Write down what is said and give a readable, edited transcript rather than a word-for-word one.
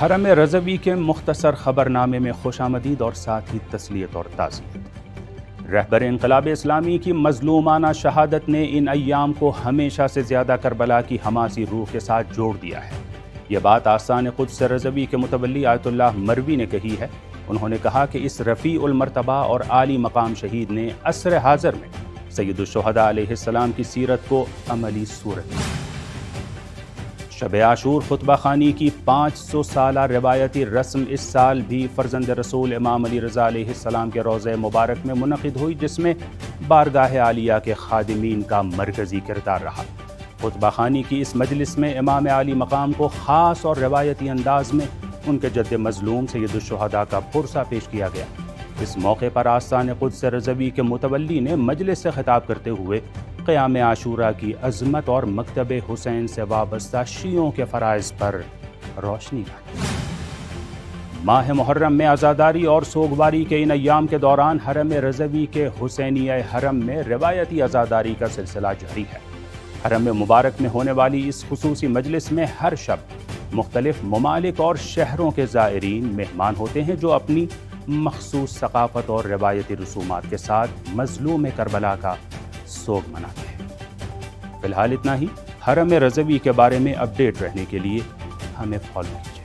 حرم رضوی کے مختصر خبرنامے میں خوش آمدید اور ساتھ ہی تسلیت اور تعزیت۔ رہبر انقلاب اسلامی کی مظلومانہ شہادت نے ان ایام کو ہمیشہ سے زیادہ کربلا کی حماسی روح کے ساتھ جوڑ دیا ہے۔ یہ بات آستان قدس رضوی کے متولی آیت اللہ مروی نے کہی ہے۔ انہوں نے کہا کہ اس رفیع المرتبہ اور عالی مقام شہید نے عصر حاضر میں سید الشہداء علیہ السلام کی سیرت کو عملی صورت دی۔ شب عاشور خطبہ خوانی کی 500 سالہ روایتی رسم اس سال بھی فرزند رسول امام علی رضا علیہ السلام کے روضہ مبارک میں منعقد ہوئی، جس میں بارگاہ عالیہ کے خادمین کا مرکزی کردار رہا۔ خطبہ خوانی کی اس مجلس میں امام عالی مقام کو خاص اور روایتی انداز میں ان کے جد مظلوم سید الشہداء کا پرسہ پیش کیا گیا۔ اس موقع پر آستان قدس رضوی کے متولی نے مجلس سے خطاب کرتے ہوئے قیام عاشورہ کی عظمت اور مکتب حسین سے وابستہ شیعوں کے فرائض پر روشنی ڈالی۔ ماہ محرم میں عزاداری اور سوگواری کے ان ایام کے دوران حرم رضوی کے حسینیہ حرم میں روایتی عزاداری کا سلسلہ جاری ہے۔ حرم مبارک میں ہونے والی اس خصوصی مجلس میں ہر شب مختلف ممالک اور شہروں کے زائرین مہمان ہوتے ہیں، جو اپنی مخصوص ثقافت اور روایتی رسومات کے ساتھ مظلوم کربلا کا سوگ مناتے ہیں۔ فی الحال اتنا ہی۔ حرم رضوی کے بارے میں اپڈیٹ رہنے کے لیے ہمیں فالو کیجیے۔